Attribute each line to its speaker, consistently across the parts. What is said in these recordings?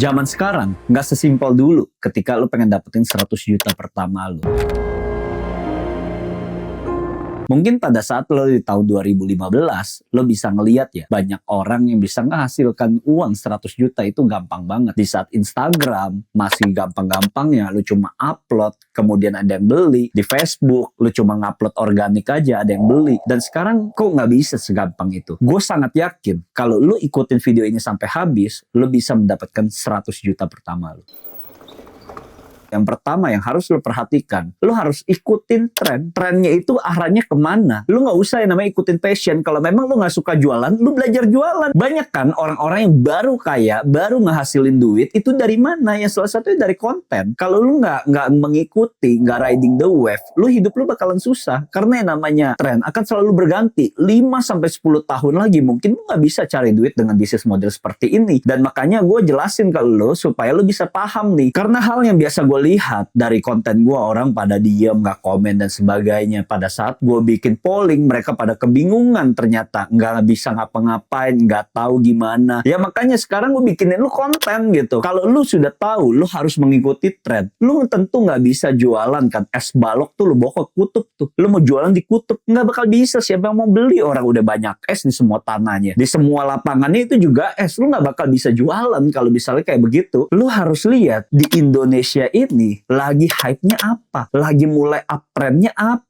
Speaker 1: Zaman sekarang nggak sesimpel dulu ketika lu pengen dapetin 100 juta pertama lu. Mungkin pada saat lo di tahun 2015, lo bisa ngeliat ya, banyak orang yang bisa menghasilkan uang 100 juta itu gampang banget. Di saat Instagram masih gampang-gampangnya, lo cuma upload, kemudian ada yang beli. Di Facebook, lo cuma ngupload organik aja, ada yang beli. Dan sekarang kok nggak bisa segampang itu? Gue sangat yakin, kalau lo ikutin video ini sampai habis, lo bisa mendapatkan 100 juta pertama lo. Yang pertama yang harus lo perhatikan, lo harus ikutin tren. Trennya itu arahnya kemana. Lo nggak usah yang namanya ikutin passion. Kalau memang lo nggak suka jualan, lo belajar jualan. Banyak kan orang-orang yang baru kaya, baru ngehasilin duit, itu dari mana? Yang salah satunya dari konten. Kalau lo nggak mengikuti, nggak riding the wave, lo hidup lo bakalan susah. Karena yang namanya tren akan selalu berganti. 5-10 tahun lagi mungkin lo nggak bisa cari duit dengan bisnis model seperti ini. Dan makanya gue jelasin ke lo supaya lo bisa paham nih. Karena hal yang biasa gue lihat dari konten gue, orang pada diem, gak komen dan sebagainya. Pada saat gue bikin polling, mereka pada kebingungan, ternyata nggak bisa ngapa-ngapain, nggak tahu gimana. Ya makanya sekarang gue bikinin lu konten gitu. Kalau lu sudah tahu lu harus mengikuti tren, lu tentu nggak bisa jualan kan es balok tuh lu bawa ke kutub tuh. Lu mau jualan di kutub nggak bakal bisa. Siapa yang mau beli? Orang udah banyak es di semua tanahnya, di semua lapangannya itu juga es. Lu nggak bakal bisa jualan kalau misalnya kayak begitu. Lu harus lihat di Indonesia ini lagi hype-nya apa, lagi mulai uptrend-nya apa.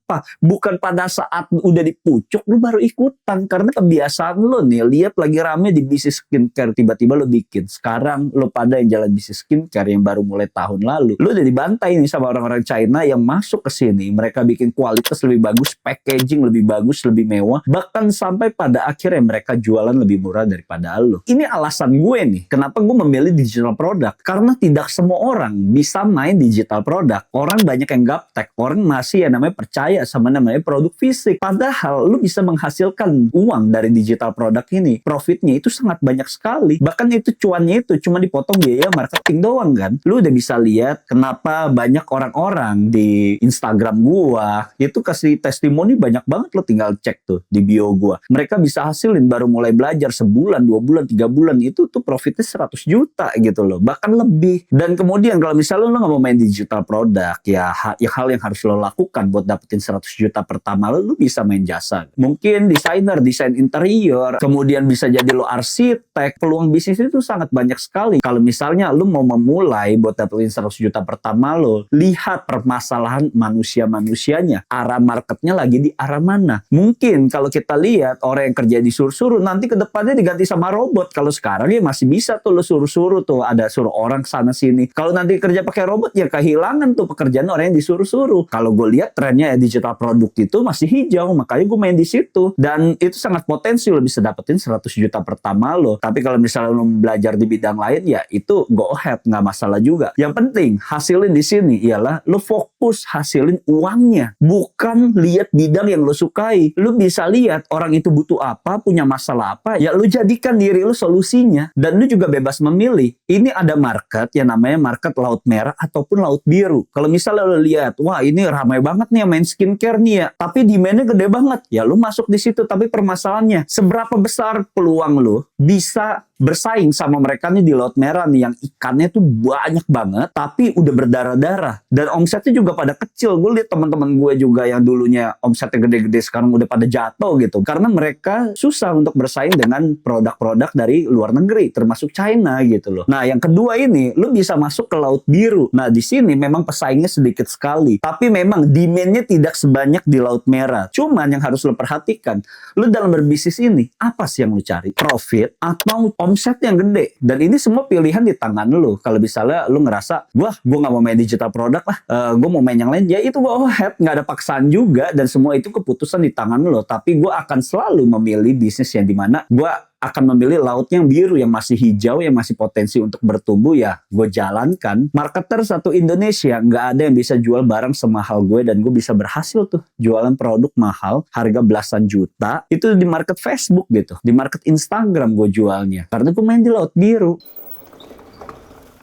Speaker 1: Bukan pada saat udah di pucuk lu baru ikutan. Karena kebiasaan lu nih, lihat lagi rame di bisnis skincare, tiba-tiba lu bikin. Sekarang lu pada yang jalan bisnis skincare yang baru mulai tahun lalu, lu udah dibantai nih sama orang-orang China yang masuk ke sini. Mereka bikin kualitas lebih bagus, packaging lebih bagus, lebih mewah, bahkan sampai pada akhirnya mereka jualan lebih murah daripada lu. Ini alasan gue nih, kenapa gue memilih digital product. Karena tidak semua orang bisa main digital product. Orang banyak yang gaptek, orang masih yang namanya percaya sama namanya produk fisik. Padahal lu bisa menghasilkan uang dari digital produk ini. Profitnya itu sangat banyak sekali. Bahkan itu cuannya itu cuma dipotong biaya marketing doang kan. Lu udah bisa lihat kenapa banyak orang-orang di Instagram gua itu kasih testimoni banyak banget. Lo tinggal cek tuh di bio gua. Mereka bisa hasilin baru mulai belajar sebulan, 2 bulan, 3 bulan itu tuh profitnya 100 juta gitu loh. Bahkan lebih. Dan kemudian kalau misalnya lo nggak mau main digital produk, ya hal yang harus lo lakukan buat dapetin 100 juta pertama lu bisa main jasa. Mungkin desainer, desain interior, kemudian bisa jadi lo arsitek. Peluang bisnis itu sangat banyak sekali. Kalau misalnya lu mau memulai buat dapetin 100 juta pertama lo, lihat permasalahan manusia-manusianya. Arah marketnya lagi di arah mana. Mungkin kalau kita lihat orang yang kerja disuruh-suruh, nanti ke depannya diganti sama robot. Kalau sekarang ya masih bisa tuh lo suruh-suruh tuh, ada suruh orang sana sini. Kalau nanti kerja pakai robot ya kehilangan tuh pekerjaan orang yang disuruh-suruh. Kalau gue lihat trennya ya digital produk itu masih hijau, makanya gue main di situ. Dan itu sangat potensi lo bisa dapetin 100 juta pertama lo. Tapi kalau misalnya lo belajar di bidang lain, ya itu go ahead, nggak masalah juga. Yang penting hasilin di sini ialah lo fokus hasilin uangnya, bukan lihat bidang yang lo sukai. Lo bisa lihat orang itu butuh apa, punya masalah apa, ya lo jadikan diri lo solusinya. Dan lo juga bebas memilih. Ini ada market yang namanya market laut merah ataupun laut biru. Kalau misalnya lo lihat, wah ini ramai banget nih main skincare nih ya, tapi demand-nya gede banget, ya lu masuk di situ. Tapi permasalahannya, seberapa besar peluang lu bisa bersaing sama mereka nih di laut merah nih yang ikannya tuh banyak banget tapi udah berdarah-darah dan omsetnya juga pada kecil. Gue lihat teman-teman gue juga yang dulunya omsetnya gede-gede sekarang udah pada jatuh gitu karena mereka susah untuk bersaing dengan produk-produk dari luar negeri termasuk China gitu loh. Nah yang kedua ini lu bisa masuk ke laut biru. Nah di sini memang pesaingnya sedikit sekali tapi memang demand-nya tidak sebanyak di laut merah. Cuman yang harus lu perhatikan, lu dalam berbisnis ini apa sih yang lu cari? Profit atau omset yang gede? Dan ini semua pilihan di tangan lu. Kalau misalnya lu ngerasa, wah gue gak mau main digital produk lah, gue mau main yang lain, ya itu go ahead, gak ada paksaan juga. Dan semua itu keputusan di tangan lu. Tapi gue akan selalu memilih bisnis yang dimana gue akan memilih laut yang biru, yang masih hijau, yang masih potensi untuk bertumbuh, ya gue jalankan. Marketer satu Indonesia nggak ada yang bisa jual barang semahal gue, dan gue bisa berhasil tuh jualan produk mahal harga belasan juta itu di market Facebook gitu, di market Instagram gue jualnya karena gue main di laut biru.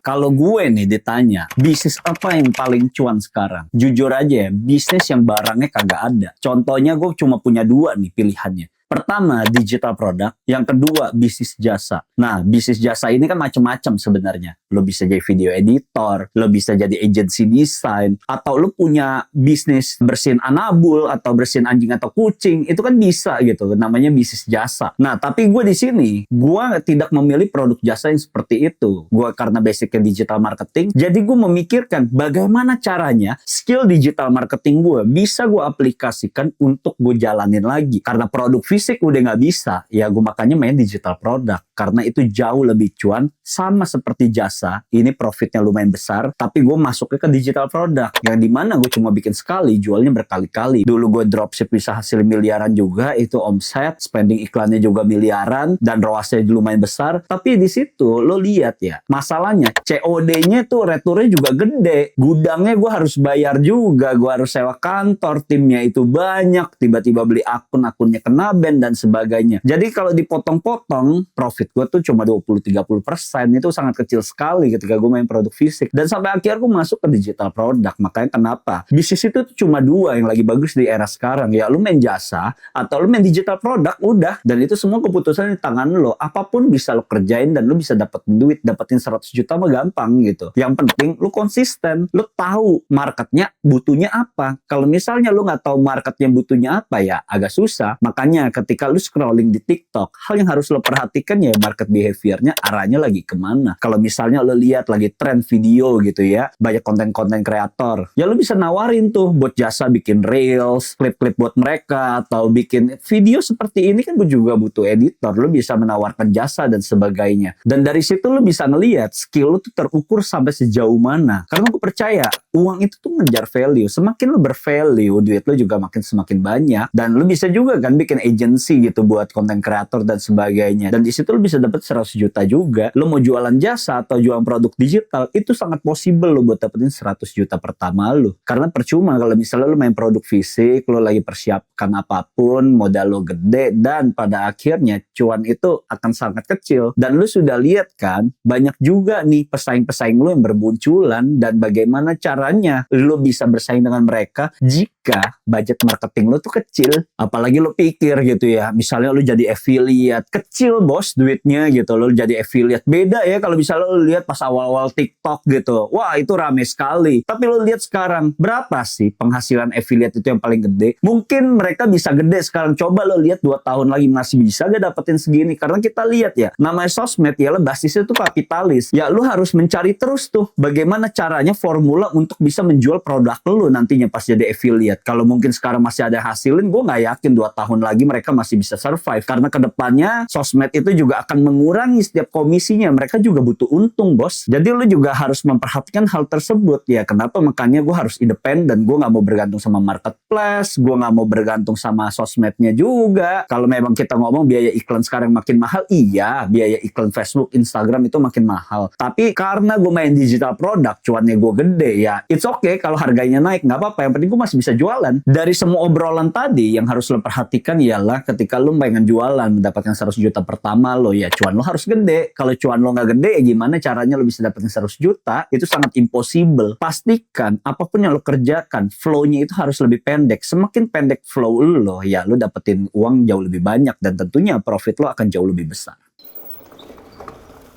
Speaker 1: Kalau gue nih ditanya, bisnis apa yang paling cuan sekarang? Jujur aja ya, bisnis yang barangnya kagak ada. Contohnya gue cuma punya 2 nih pilihannya. Pertama, digital product. Yang kedua, bisnis jasa. Nah, bisnis jasa ini kan macam-macam sebenarnya. Lo bisa jadi video editor, lo bisa jadi agency design, atau lo punya bisnis bersihin anabul atau bersihin anjing atau kucing. Itu kan bisa gitu. Namanya bisnis jasa. Nah, tapi gue di sini, gue tidak memilih produk jasa yang seperti itu. Gue karena basicnya digital marketing, jadi gue memikirkan bagaimana caranya skill digital marketing gue bisa gue aplikasikan untuk gue jalanin lagi. Karena produk fisik udah nggak bisa, ya gue makanya main digital product. Karena itu jauh lebih cuan, sama seperti jasa, ini profitnya lumayan besar, tapi gue masuknya ke digital product, yang dimana gue cuma bikin sekali, jualnya berkali-kali. Dulu gue dropship bisa hasil miliaran juga, itu omset, spending iklannya juga miliaran, dan ROAS-nya lumayan besar, tapi di situ lo lihat ya, masalahnya COD-nya tuh returnya juga gede, gudangnya gue harus bayar juga, gue harus sewa kantor, timnya itu banyak, tiba-tiba beli akunnya kena ban, dan sebagainya. Jadi kalau dipotong-potong, profit gue tuh cuma 20-30%. Itu sangat kecil sekali ketika gue main produk fisik. Dan sampai akhir gue masuk ke digital product. Makanya kenapa? Bisnis itu tuh cuma dua yang lagi bagus di era sekarang. Ya lu main jasa atau lu main digital product, udah. Dan itu semua keputusan di tangan lo. Apapun bisa lo kerjain dan lu bisa dapetin duit. Dapetin 100 juta mah gampang gitu. Yang penting lu konsisten. Lu tahu marketnya butuhnya apa. Kalau misalnya lu nggak tahu marketnya butuhnya apa, ya agak susah. Makanya ketika lu scrolling di TikTok, hal yang harus lo perhatikan ya market behaviornya arahnya lagi kemana. Kalau misalnya lo lihat lagi tren video gitu ya, banyak konten-konten kreator, ya lo bisa nawarin tuh buat jasa bikin reels, klip-klip buat mereka, atau bikin video seperti ini kan juga butuh editor. Lo bisa menawarkan jasa dan sebagainya. Dan dari situ lo bisa ngelihat skill lo tuh terukur sampai sejauh mana. Karena gue percaya uang itu tuh ngejar value. Semakin lo bervalue, duit lo juga makin semakin banyak. Dan lo bisa juga kan bikin agency gitu buat konten kreator dan sebagainya. Dan di situ lo bisa dapat 100 juta juga. Lo mau jualan jasa atau jualan produk digital, itu sangat possible lo buat dapetin 100 juta pertama lo. Karena percuma kalau misalnya lo main produk fisik, lo lagi persiapkan apapun, modal lo gede, dan pada akhirnya cuan itu akan sangat kecil. Dan lo sudah lihat kan, banyak juga nih pesaing-pesaing lo yang bermunculan, dan bagaimana caranya lo bisa bersaing dengan mereka jika budget marketing lo tuh kecil. Apalagi lo pikir gitu ya, misalnya lo jadi affiliate, kecil bos duitnya gitu, lo jadi affiliate. Beda ya kalau misalnya lo lihat pas awal-awal TikTok gitu, wah itu rame sekali. Tapi lo lihat sekarang, berapa sih penghasilan affiliate itu yang paling gede? Mungkin mereka bisa gede sekarang, coba lo lihat 2 tahun lagi masih bisa gak dapetin segini? Karena kita lihat ya, namanya sosmed ya, basisnya tuh kapitalis. Ya lo harus mencari terus tuh bagaimana caranya formula untuk bisa menjual produk lo nantinya pas jadi affiliate. Kalau mungkin sekarang masih ada hasilin, gue gak yakin 2 tahun lagi mereka masih bisa survive. Karena kedepannya sosmed itu juga akan mengurangi setiap komisinya. Mereka juga butuh untung bos. Jadi lo juga harus memperhatikan hal tersebut. Ya kenapa makanya gue harus independen. Gue gak mau bergantung sama marketplace. Gue gak mau bergantung sama sosmednya juga. Kalau memang kita ngomong biaya iklan sekarang makin mahal, iya biaya iklan Facebook, Instagram itu makin mahal. Tapi karena gue main digital product, cuannya gue gede ya, it's okay kalau harganya naik, gak apa-apa. Yang penting gue masih bisa jualan. Dari semua obrolan tadi, yang harus lo perhatikan ialah ketika lo pengen jualan, mendapatkan 100 juta pertama lo, ya cuan lo harus gede. Kalau cuan lo gak gede, ya gimana caranya lo bisa dapetin 100 juta? Itu sangat impossible. Pastikan apapun yang lo kerjakan, flow-nya itu harus lebih pendek. Semakin pendek flow lo, ya lo dapetin uang jauh lebih banyak, dan tentunya profit lo akan jauh lebih besar.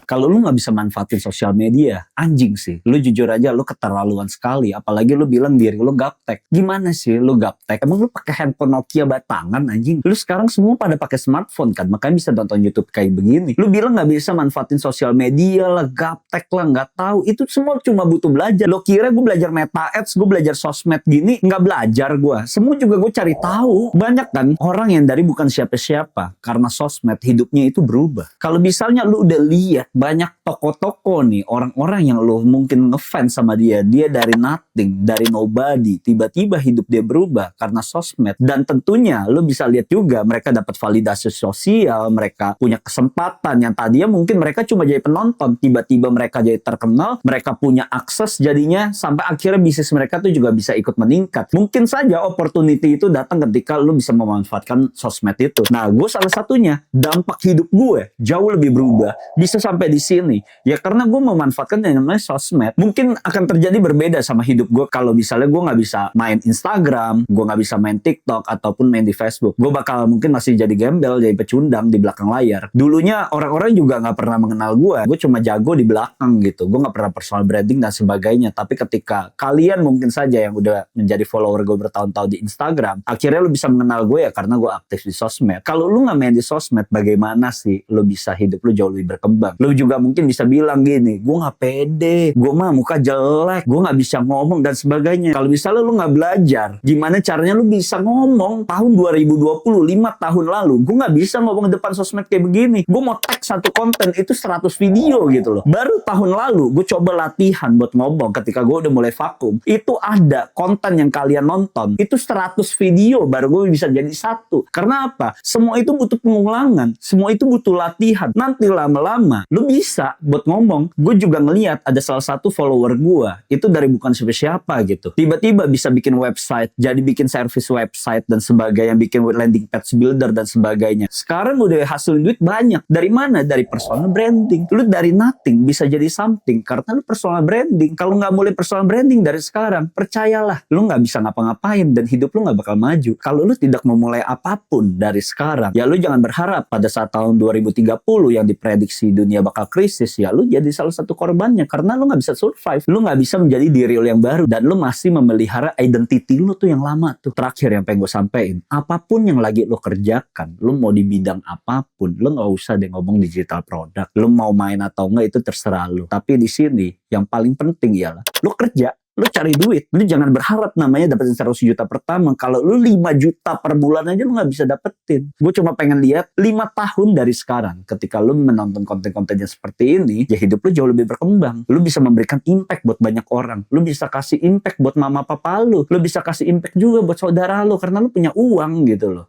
Speaker 1: Kalau lu nggak bisa manfaatin sosial media, anjing sih. Lu jujur aja, lu keterlaluan sekali. Apalagi lu bilang diri lu gaptek. Gimana sih lu gaptek? Emang lu pakai handphone Nokia batangan, anjing? Lu sekarang semua pada pakai smartphone kan? Makanya bisa nonton YouTube kayak begini. Lu bilang nggak bisa manfaatin sosial media lah, gaptek lah, nggak tahu. Itu semua cuma butuh belajar. Lo kira gue belajar meta ads, gue belajar sosmed gini? Nggak belajar gue. Semua juga gue cari tahu. Banyak kan orang yang dari bukan siapa-siapa. Karena sosmed hidupnya itu berubah. Kalau misalnya lu udah lihat banyak toko-toko nih, orang-orang yang lo mungkin ngefans sama dia dari nothing, dari nobody, tiba-tiba hidup dia berubah karena sosmed. Dan tentunya lo bisa lihat juga mereka dapat validasi sosial, mereka punya kesempatan yang tadinya mungkin mereka cuma jadi penonton, tiba-tiba mereka jadi terkenal, mereka punya akses jadinya sampai akhirnya bisnis mereka tuh juga bisa ikut meningkat. Mungkin saja opportunity itu datang ketika lo bisa memanfaatkan sosmed itu. Nah, gue salah satunya, dampak hidup gue jauh lebih berubah, bisa sampai di sini? Ya karena gue memanfaatkan yang namanya sosmed. Mungkin akan terjadi berbeda sama hidup gue kalau misalnya gue nggak bisa main Instagram, gue nggak bisa main TikTok ataupun main di Facebook. Gue bakal mungkin masih jadi gembel, jadi pecundang di belakang layar. Dulunya orang-orang juga nggak pernah mengenal gue cuma jago di belakang gitu. Gue nggak pernah personal branding dan sebagainya. Tapi ketika kalian mungkin saja yang udah menjadi follower gue bertahun-tahun di Instagram, akhirnya lu bisa mengenal gue ya karena gue aktif di sosmed. Kalau lu nggak main di sosmed, bagaimana sih lu bisa hidup lu jauh lebih berkembang? Lu juga mungkin bisa bilang gini, gue nggak pede, gue mah muka jelek, gue nggak bisa ngomong dan sebagainya. Kalau misalnya lu nggak belajar, gimana caranya lu bisa ngomong tahun 2020, 5 tahun lalu, gue nggak bisa ngomong di depan sosmed kayak begini. Gue mau tag satu konten itu 100 video gitu loh. Baru tahun lalu gue coba latihan buat ngomong ketika gue udah mulai vakum. Itu ada konten yang kalian nonton, itu 100 video baru gue bisa jadi satu. Karena apa? Semua itu butuh pengulangan, semua itu butuh latihan. Nanti lama-lama lu bisa buat ngomong. Gue juga ngeliat ada salah satu follower gue, itu dari bukan siapa-siapa gitu. Tiba-tiba bisa bikin website, jadi bikin service website dan sebagainya, bikin landing page builder dan sebagainya. Sekarang udah hasilin duit banyak. Dari mana? Dari personal branding. Lu dari nothing bisa jadi something karena lu personal branding. Kalau nggak mulai personal branding dari sekarang, percayalah, lu nggak bisa ngapa-ngapain dan hidup lu nggak bakal maju. Kalau lu tidak memulai apapun dari sekarang, ya lu jangan berharap pada saat tahun 2030 yang diprediksi dunia bakal krisis, ya lu jadi salah satu korbannya karena lu nggak bisa survive. Lu nggak bisa menjadi diri lu yang baru dan lu masih memelihara identity lu tuh yang lama tuh. Terakhir yang pengen gue sampein, apapun yang lagi lu kerjakan, lu mau di bidang apapun, lu nggak usah deh ngomong digital product. Lu mau main atau enggak itu terserah lu. Tapi di sini yang paling penting ialah lu kerja, lu cari duit. Lu jangan berharap namanya dapetin 100 juta pertama. Kalau lu 5 juta per bulan aja lu gak bisa dapetin. Gue cuma pengen lihat 5 tahun dari sekarang. Ketika lu menonton konten-kontennya seperti ini, ya hidup lu jauh lebih berkembang. Lu bisa memberikan impact buat banyak orang. Lu bisa kasih impact buat mama papa lu. Lu bisa kasih impact juga buat saudara lu. Karena lu punya uang gitu loh.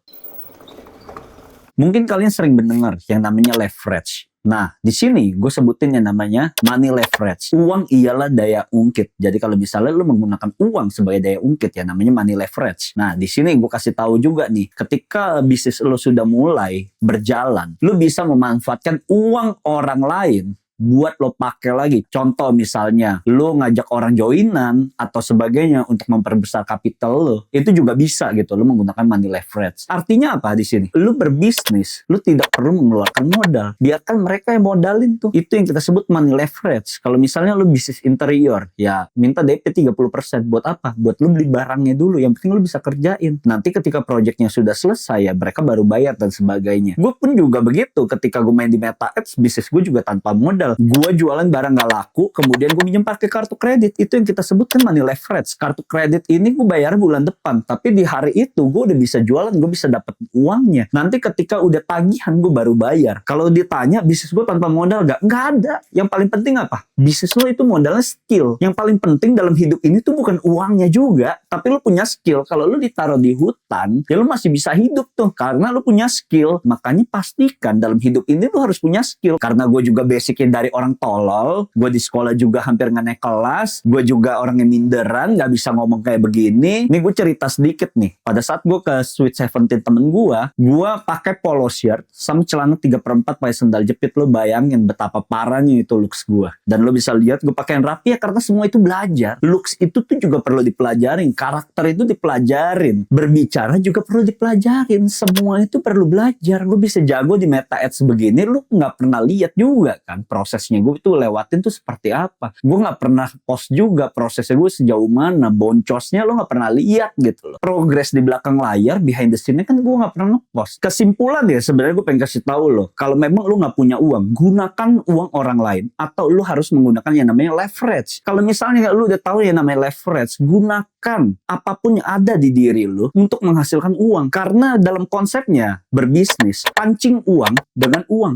Speaker 1: Mungkin kalian sering mendengar yang namanya leverage. Nah, di sini gue sebutin yang namanya money leverage. Uang ialah daya ungkit. Jadi kalau misalnya lu menggunakan uang sebagai daya ungkit, ya namanya money leverage. Nah, di sini gue kasih tahu juga nih, ketika bisnis lu sudah mulai berjalan, lu bisa memanfaatkan uang orang lain buat lo pakai lagi. Contoh misalnya, lo ngajak orang joinan atau sebagainya untuk memperbesar kapital lo, itu juga bisa gitu. Lo menggunakan money leverage. Artinya apa di sini? Lo berbisnis, lo tidak perlu mengeluarkan modal. Biarkan mereka yang modalin tuh. Itu yang kita sebut money leverage. Kalau misalnya lo bisnis interior, ya minta DP 30%. Buat apa? Buat lo beli barangnya dulu. Yang penting lo bisa kerjain. Nanti ketika proyeknya sudah selesai, ya mereka baru bayar dan sebagainya. Gue pun juga begitu. Ketika gue main di Meta Ads, bisnis gue juga tanpa modal. Gue jualan barang gak laku, kemudian gue minjem pakai kartu kredit. Itu yang kita sebutkan money leverage. Kartu kredit ini gue bayar bulan depan, tapi di hari itu gue udah bisa jualan, gue bisa dapat uangnya. Nanti ketika udah tagihan gue baru bayar. Kalau ditanya bisnis gue tanpa modal gak? Nggak ada. Yang paling penting apa? Bisnis lo itu modalnya skill. Yang paling penting dalam hidup ini tuh bukan uangnya juga, tapi lo punya skill. Kalau lo ditaruh di hutan, ya lo masih bisa hidup tuh karena lo punya skill. Makanya pastikan dalam hidup ini lo harus punya skill. Karena gue juga basicnya dari orang tolol, gue di sekolah juga hampir nggak naik kelas, gue juga orang yang minderan, nggak bisa ngomong kayak begini. Nih gue cerita sedikit nih, pada saat gue ke Sweet Seventeen temen gue pakai polo shirt sama celana 3/4 pakai sandal jepit. Lo bayangin betapa parahnya itu looks gue. Dan lo bisa lihat gue pakaian rapi ya karena semua itu belajar. Looks itu tuh juga perlu dipelajarin, karakter itu dipelajarin, berbicara juga perlu dipelajarin, semua itu perlu belajar. Lo bisa jago di Meta Ads begini, lo nggak pernah lihat juga kan prosesnya gue tuh lewatin tuh seperti apa. Gue nggak pernah post juga prosesnya gue sejauh mana, boncosnya lo nggak pernah lihat gitu loh. Progres di belakang layar, behind the scene kan gue nggak pernah ngepost. Kesimpulan ya sebenarnya gue pengen kasih tahu lo, kalau memang lo nggak punya uang, gunakan uang orang lain atau lo harus menggunakan yang namanya leverage. Kalau misalnya lo udah tahu yang namanya leverage, gunakan apapun yang ada di diri lo untuk menghasilkan uang. Karena dalam konsepnya berbisnis, pancing uang dengan uang.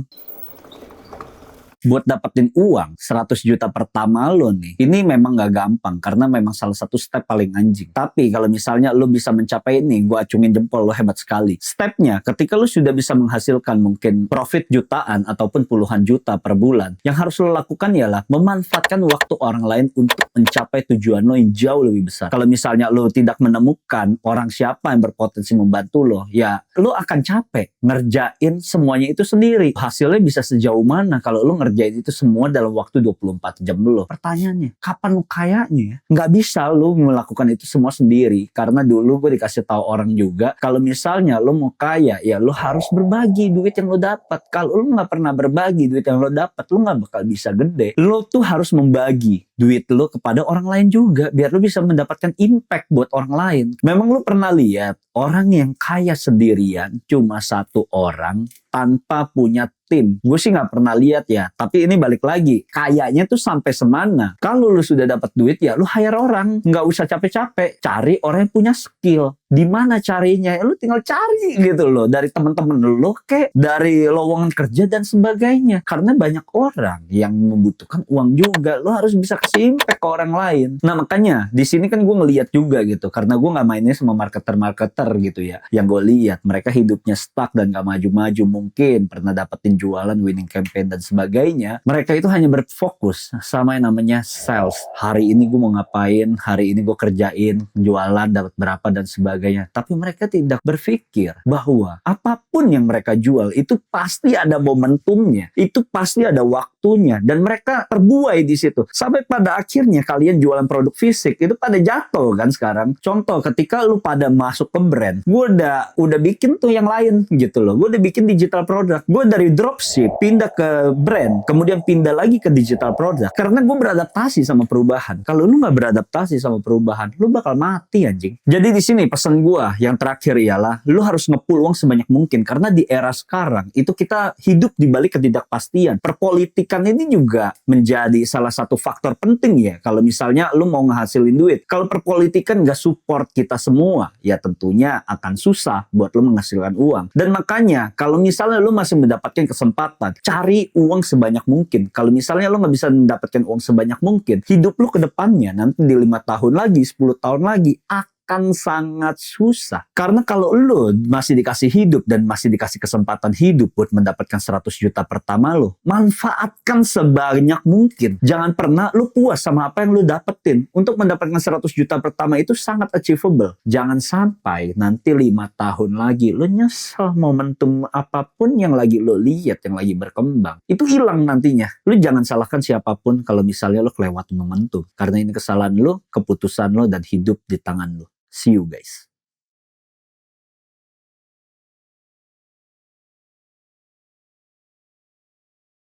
Speaker 1: Buat dapetin uang 100 juta pertama lo nih, ini memang gak gampang karena memang salah satu step paling anjing. Tapi kalau misalnya lo bisa mencapai ini, gue acungin jempol, lo hebat sekali. Stepnya ketika lo sudah bisa menghasilkan mungkin profit jutaan ataupun puluhan juta per bulan, yang harus lo lakukan ialah memanfaatkan waktu orang lain untuk mencapai tujuan lo yang jauh lebih besar. Kalau misalnya lo tidak menemukan orang siapa yang berpotensi membantu lo, ya lo akan capek ngerjain semuanya itu sendiri. Hasilnya bisa sejauh mana kalau lo ngerjain ngerjain itu semua dalam waktu 24 jam lo. Pertanyaannya, kapan lo kayanya? Nggak bisa lo melakukan itu semua sendiri. Karena dulu gue dikasih tahu orang juga, kalau misalnya lo mau kaya, ya lo harus berbagi duit yang lo dapat. Kalau lo nggak pernah berbagi duit yang lo dapat, lo nggak bakal bisa gede. Lo tuh harus membagi duit lo kepada orang lain juga, biar lo bisa mendapatkan impact buat orang lain. Memang lo pernah lihat orang yang kaya sendirian, cuma satu orang tanpa punya tim? Gue sih nggak pernah lihat ya. Tapi ini balik lagi, kayaknya tuh sampai semana. Kalau lu sudah dapat duit ya lu hire orang, nggak usah capek-capek. Cari orang yang punya skill. Di mana carinya? Lu tinggal cari gitu loh, dari teman-teman lu, kayak dari lowongan kerja dan sebagainya. Karena banyak orang yang membutuhkan uang juga. Lu harus bisa kasih impact ke orang lain. Nah makanya di sini kan gue ngelihat juga gitu, karena gue nggak mainnya sama marketer-marketer gitu ya. Yang gue lihat mereka hidupnya stuck dan gak maju-maju, mungkin pernah dapetin jualan, winning campaign dan sebagainya. Mereka itu hanya berfokus sama yang namanya sales. Hari ini gue mau ngapain, hari ini gue kerjain, jualan dapat berapa dan sebagainya. Tapi mereka tidak berpikir bahwa apapun yang mereka jual itu pasti ada momentumnya, itu pasti ada waktunya, dan mereka terbuai di situ. Sampai pada akhirnya kalian jualan produk fisik itu pada jatuh kan sekarang. Contoh ketika lu pada masuk ke brand, gue udah bikin tuh yang lain gitu loh. Gue udah bikin digital produk. Gue dari dropship pindah ke brand, kemudian pindah lagi ke digital produk. Karena gue beradaptasi sama perubahan. Kalau lu nggak beradaptasi sama perubahan, lu bakal mati anjing. Jadi di sini pesan gue yang terakhir ialah lu harus nge-pull uang sebanyak mungkin, karena di era sekarang itu kita hidup di balik ketidakpastian. Perpolitikan ini juga menjadi salah satu faktor penting ya. Kalau misalnya lu mau ngehasilin duit, kalau perpolitikan nggak support kita semua, ya tentunya akan susah buat lu menghasilkan uang. Dan makanya kalau misalnya lu masih mendapatkan kesempatan, cari uang sebanyak mungkin. Kalau misalnya lu nggak bisa mendapatkan uang sebanyak mungkin, hidup lu ke depannya nanti di 5 tahun lagi, 10 tahun lagi akan sangat susah. Karena kalau lu masih dikasih hidup dan masih dikasih kesempatan hidup buat mendapatkan 100 juta pertama lu, manfaatkan sebanyak mungkin. Jangan pernah lu puas sama apa yang lu dapetin. Untuk mendapatkan 100 juta pertama itu sangat achievable. Jangan sampai nanti 5 tahun lagi lu nyesel momentum apapun yang lagi lu lihat, yang lagi berkembang. Itu hilang nantinya. Lu jangan salahkan siapapun kalau misalnya lu kelewat momentum. Karena ini kesalahan lu, keputusan lu, dan hidup di tangan lu. See you guys.